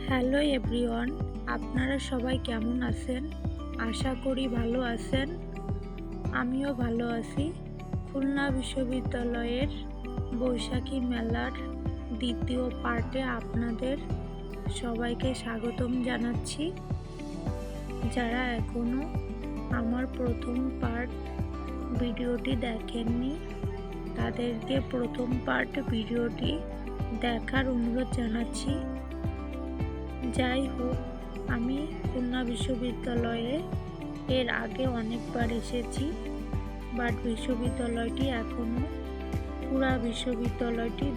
Hello everyone, আপনারা সবাই কেমন আছেন? আশা করি ভালো আছেন। আমিও ভালো আছি। খুলনা বিশ্ববিদ্যালয়ের বৈশাখী মেলার দ্বিতীয় পার্টে আপনাদের সবাইকে স্বাগতম জানাচ্ছি। যারা এখনও আমার প্রথম পার্ট ভিডিওটি দেখেননি তাদেরকে প্রথম পার্ট ভিডিওটি দেখার অনুরোধ জানাচ্ছি। যাই হোক, আমি খুলনা বিশ্ববিদ্যালয়ে এর আগে অনেকবার এসেছি, বাট বিশ্ববিদ্যালয়টি এখনও পুরা বিশ্ববিদ্যালয়টি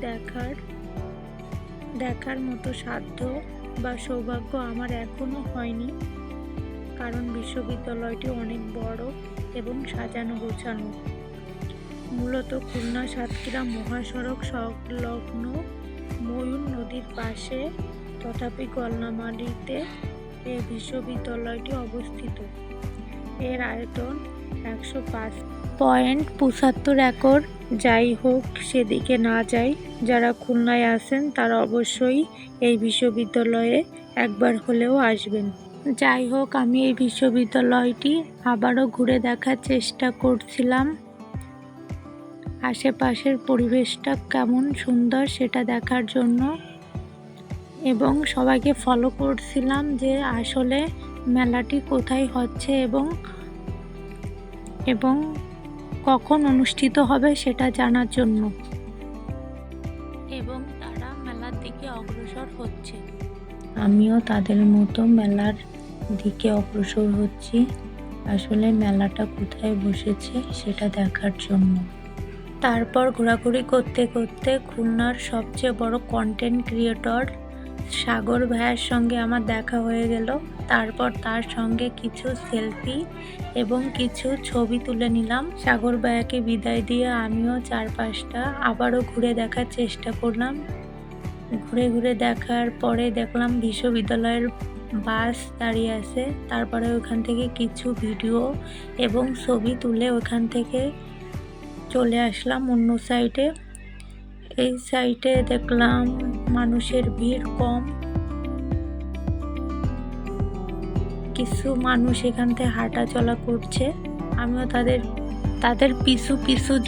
দেখার মতো সাধ্য বা সৌভাগ্য আমার এখনও হয়নি, কারণ বিশ্ববিদ্যালয়টি অনেক বড় এবং সাজানো গোছানো। মূলত খুলনা সাতক্ষীরা মহাসড়ক সংলগ্ন ময়ূর নদীর পাশে তথাপি গলনামারীতে এই বিশ্ববিদ্যালয়টি অবস্থিত। এর আয়তন 105.75 একর। যাই হোক, সেদিকে না যাই, যারা খুলনায় আছেন তারা অবশ্যই এই বিশ্ববিদ্যালয়ে একবার হলেও আসবেন। যাই হোক, আমি এই বিশ্ববিদ্যালয়টি আবারও ঘুরে দেখার চেষ্টা করছিলাম। আশেপাশের পরিবেশটা কেমন সুন্দর সেটা দেখার জন্য, এবং সবাইকে ফলো করছিলাম যে আসলে মেলাটি কোথায় হচ্ছে এবং কখন অনুষ্ঠিত হবে সেটা জানার জন্য, এবং তারা মেলার দিকে অগ্রসর হচ্ছে। আমিও তাদের মতো মেলার দিকে অগ্রসর হচ্ছি, আসলে মেলাটা কোথায় বসেছে সেটা দেখার জন্য। তারপর ঘোরাঘুরি করতে করতে খুলনার সবচেয়ে বড় কন্টেন্ট ক্রিয়েটর সাগর ভাইয়ের সঙ্গে আমার দেখা হয়ে গেল। তারপর তার সঙ্গে কিছু সেলফি এবং কিছু ছবি তুলে নিলাম। সাগর ভাইয়াকে বিদায় দিয়ে আমিও চারপাশটা আবারও ঘুরে দেখার চেষ্টা করলাম। ঘুরে দেখার পরে দেখলাম বিশ্ববিদ্যালয়ের বাস দাঁড়িয়ে আছে। তারপরে ওখান থেকে কিছু ভিডিও এবং ছবি তুলে ওখান থেকে চলে আসলাম অন্য সাইডে। এই সাইডে দেখলাম মানুষের ভিড় কম, কিছু মানুষ এখান থেকে হাঁটা চলা করছে। আমিও তাদের পিছু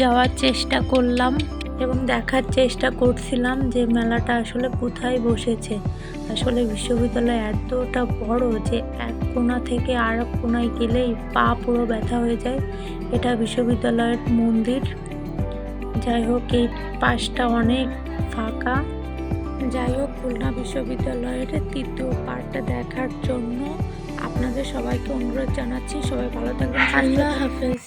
যাওয়ার চেষ্টা করলাম এবং দেখার চেষ্টা করছিলাম যে মেলাটা আসলে কোথায় বসেছে। আসলে বিশ্ববিদ্যালয় এতটা বড় যে এক কোণা থেকে আর এক কোণায় গেলেই পা পুরো ব্যথা হয়ে যায়। এটা বিশ্ববিদ্যালয়ের মন্দির। যাই হোক, এই পাশটা অনেক ফাঁকা। যাই হোক, খুলনা বিশ্ববিদ্যালয়ের তৃতীয় পার্টটা দেখার জন্য আপনাদের সবাইকে অনুরোধ জানাচ্ছি। সবাই ভালো থাকবেন। আল্লাহ হাফেজ।